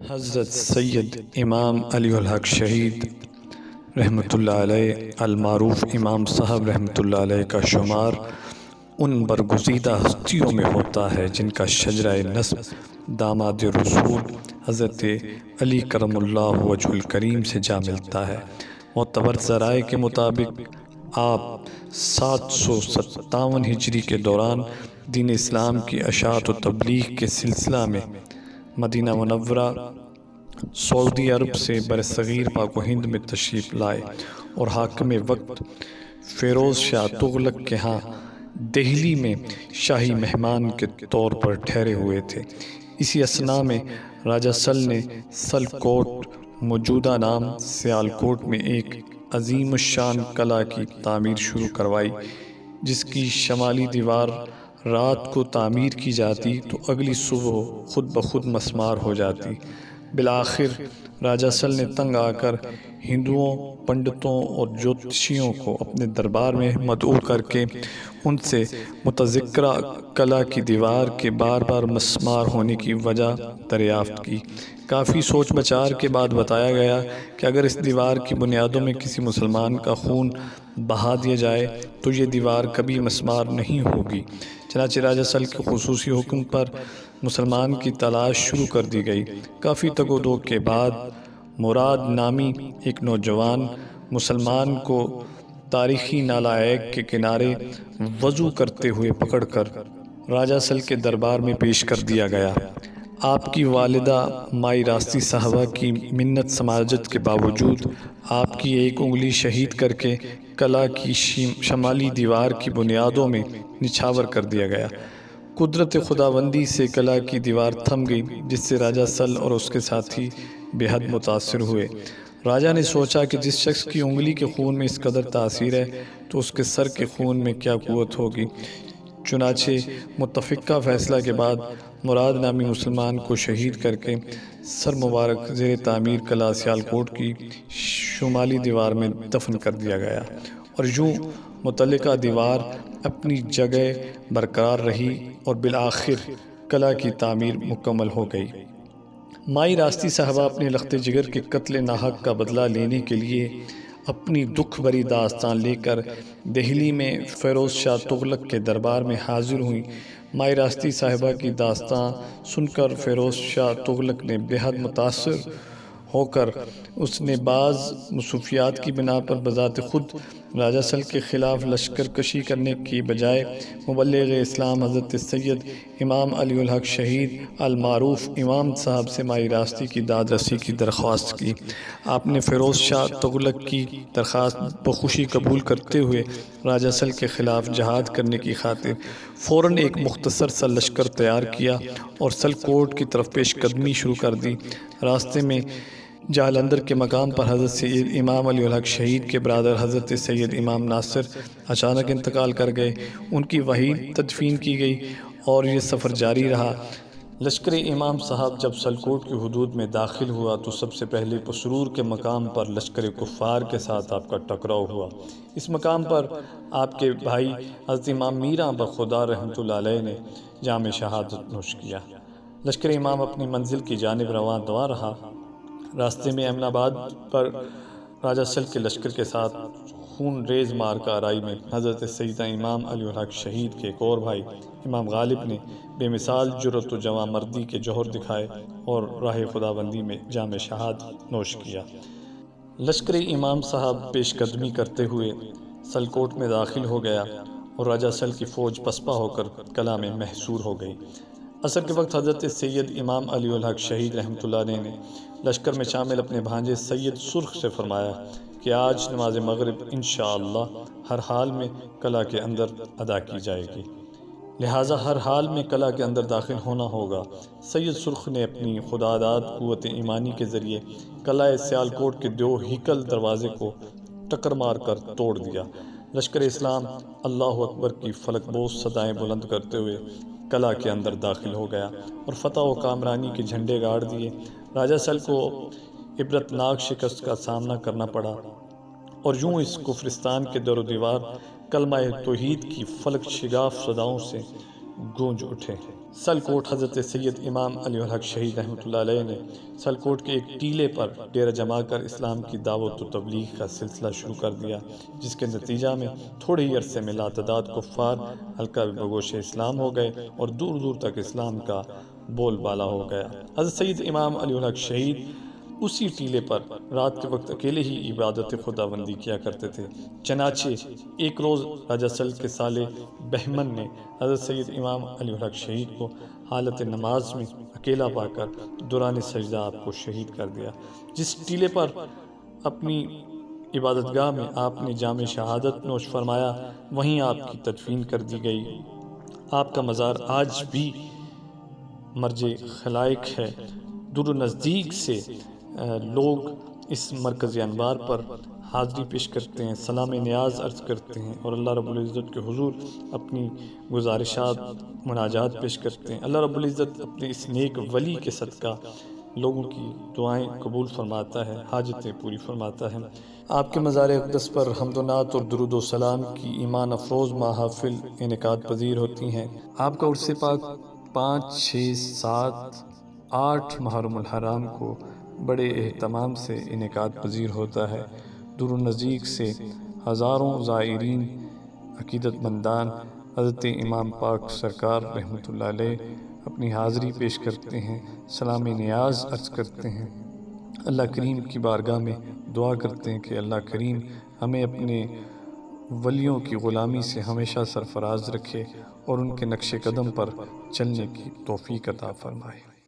حضرت سید امام علی الحق شہید رحمۃ اللہ علیہ المعروف امام صاحب رحمۃ اللہ علیہ کا شمار ان برگزیدہ ہستیوں میں ہوتا ہے جن کا شجرہ نسب داماد رسول حضرت علی کرم اللہ وجہ الکریم سے جا ملتا ہے۔ معتبر ذرائع کے مطابق آپ 757 ہجری کے دوران دین اسلام کی اشاعت و تبلیغ کے سلسلہ میں مدینہ منورہ سعودی عرب سے برصغیر پاک و ہند میں تشریف لائے اور حاکم وقت فیروز شاہ تغلق کے ہاں دہلی میں شاہی مہمان کے طور پر ٹھہرے ہوئے تھے۔ اسی اثناء میں راجہ سل نے سلکوٹ موجودہ نام سیالکوٹ میں ایک عظیم الشان قلعہ کی تعمیر شروع کروائی، جس کی شمالی دیوار رات کو تعمیر کی جاتی تو اگلی صبح خود بخود مسمار ہو جاتی۔ بالآخر راجہ سل نے تنگ آ کر ہندوؤں، پنڈتوں اور جوتشیوں کو اپنے دربار میں مدعو کر کے ان سے متذکرہ قلعہ کی دیوار کے بار بار مسمار ہونے کی وجہ دریافت کی۔ کافی سوچ بچار کے بعد بتایا گیا کہ اگر اس دیوار کی بنیادوں میں کسی مسلمان کا خون بہا دیا جائے تو یہ دیوار کبھی مسمار نہیں ہوگی۔ چنانچہ راجہ سل کے خصوصی حکم پر مسلمان کی تلاش شروع کر دی گئی۔ کافی تگ و دو کے بعد مراد نامی ایک نوجوان مسلمان کو تاریخی نالہ ایک کے کنارے وضو کرتے ہوئے پکڑ کر راجہ سل کے دربار میں پیش کر دیا گیا۔ آپ کی والدہ مائی راستی صاحبہ کی منت سماجت کے باوجود آپ کی ایک انگلی شہید کر کے قلعہ کی شمالی دیوار کی بنیادوں میں نچھاور کر دیا گیا۔ قدرت خداوندی سے قلعہ کی دیوار تھم گئی، جس سے راجہ سل اور اس کے ساتھی بے حد متاثر ہوئے۔ راجہ نے سوچا کہ جس شخص کی انگلی کے خون میں اس قدر تاثیر ہے تو اس کے سر کے خون میں کیا قوت ہوگی۔ چنانچہ متفقہ فیصلہ کے بعد مراد نامی مسلمان کو شہید کر کے سر مبارک زیر تعمیر قلعہ سیالکوٹ کی شمالی دیوار میں دفن کر دیا گیا، اور یوں متعلقہ دیوار اپنی جگہ برقرار رہی اور بالآخر قلعہ کی تعمیر مکمل ہو گئی۔ مائی راستی صاحبہ اپنے لخت جگر کے قتل ناحق کا بدلہ لینے کے لیے اپنی دکھ بھری داستان لے کر دہلی میں فیروز شاہ تغلق کے دربار میں حاضر ہوئیں۔ مائی راستی صاحبہ کی داستان سن کر فیروز شاہ تغلق نے بے حد متاثر ہو کر اس نے بعض مصروفیات کی بنا پر بذات خود راجہ سل کے خلاف لشکر کشی کرنے کی بجائے مبلغ اسلام حضرت سید امام علی الحق شہید المعروف امام صاحب سے مائی راستی کی داد رسی کی درخواست کی۔ آپ نے فیروز شاہ تغلق کی درخواست بخوشی قبول کرتے ہوئے راجہ سل کے خلاف جہاد کرنے کی خاطر فوراً ایک مختصر سا لشکر تیار کیا اور سلکوٹ کی طرف پیش قدمی شروع کر دی۔ راستے میں جالندھر کے مقام پر حضرت سید امام علی الحق شہید کے برادر حضرت سید امام ناصر اچانک انتقال کر گئے۔ ان کی وحید تدفین کی گئی اور یہ سفر جاری رہا۔ لشکر امام صاحب جب سلکوٹ کی حدود میں داخل ہوا تو سب سے پہلے پسرور کے مقام پر لشکر کفار کے ساتھ آپ کا ٹکراؤ ہوا۔ اس مقام پر آپ کے بھائی حضرت امام میرا بخدا رحمۃ اللہ علیہ نے جام شہادت نوش کیا۔ لشکر امام اپنی منزل کی جانب رواں دواں رہا۔ راستے میں امن آباد پر راجہ سل کے لشکر کے ساتھ خون ریز مارکہ آرائی میں حضرت سیدہ امام علی الحق شہید کے ایک اور بھائی امام غالب نے بے مثال جرأت و جواں مردی کے جوہر دکھائے اور راہ خداوندی میں جام شہادت نوش کیا۔ لشکر امام صاحب پیش قدمی کرتے ہوئے سلکوٹ میں داخل ہو گیا اور راجہ سل کی فوج پسپا ہو کر قلعہ میں محصور ہو گئی۔ عصر کے وقت حضرت سید امام علی الحق شہید رحمۃ اللہ علیہ نے لشکر میں شامل اپنے بھانجے سید سرخ سے فرمایا کہ آج نماز مغرب انشاءاللہ ہر حال میں قلعہ کے اندر ادا کی جائے گی، لہٰذا ہر حال میں قلعہ کے اندر داخل ہونا ہوگا۔ سید سرخ نے اپنی خداداد قوت ایمانی کے ذریعے قلعہ سیالکوٹ کے دو ہیکل دروازے کو ٹکر مار کر توڑ دیا۔ لشکر اسلام اللہ اکبر کی فلک بوس صدائیں بلند کرتے ہوئے قلعہ کے اندر داخل ہو گیا اور فتح و کامرانی کے جھنڈے گاڑ دیے۔ راجہ سل کو عبرتناک شکست کا سامنا کرنا پڑا اور یوں اس کفرستان کے در و دیوار کلمہ توحید کی فلک شگاف صداؤں سے گونج اٹھے۔ سلکوٹ حضرت سید امام علی الحق شہید رحمۃ اللہ علیہ نے سلکوٹ کے ایک ٹیلے پر ڈیرہ جما کر اسلام کی دعوت و تبلیغ کا سلسلہ شروع کر دیا، جس کے نتیجہ میں تھوڑے ہی عرصے میں لاتعداد کفار حلقہ بگوش اسلام ہو گئے اور دور دور تک اسلام کا بول بالا ہو گیا۔ حضرت سید امام علی الحق شہید اسی ٹیلے پر رات کے وقت اکیلے ہی عبادت خداوندی کیا کرتے تھے۔ چنانچہ ایک روز راجہ سلط کے صالح بہمن نے حضرت سید امام علی الحق شہید کو حالت نماز میں اکیلا پا کر دوران سجدہ آپ کو شہید کر دیا۔ جس ٹیلے پر اپنی عبادت گاہ میں آپ نے جام شہادت نوش فرمایا، وہیں آپ کی تدفین کر دی گئی۔ آپ کا مزار آج بھی مرج خلائق ہے۔ دور و نزدیک سے لوگ اس مرکز انوار پر حاضری پیش کرتے ہیں، سلام نیاز عرض کرتے ہیں اور اللہ رب العزت کے حضور اپنی گزارشات مناجات پیش کرتے ہیں۔ اللہ رب العزت اپنے اس نیک ولی کے صدقہ لوگوں کی دعائیں قبول فرماتا ہے، حاجتیں پوری فرماتا ہے۔ آپ کے مزار اقدس پر حمد و نعت اور درود و سلام کی ایمان افروز محافل انعقاد پذیر ہوتی ہیں۔ آپ کا عرس پاک 5، 6، 7، 8 محرم الحرام کو بڑے اہتمام سے انعقاد پذیر ہوتا ہے۔ دور و نزدیک سے ہزاروں زائرین عقیدت مندان حضرت امام پاک سرکار رحمۃ اللہ علیہ اپنی حاضری پیش کرتے ہیں، سلام نیاز عرض کرتے ہیں، اللہ کریم کی بارگاہ میں دعا کرتے ہیں کہ اللہ کریم ہمیں اپنے ولیوں کی غلامی سے ہمیشہ سرفراز رکھے اور ان کے نقش قدم پر چلنے کی توفیق عطا فرمائے۔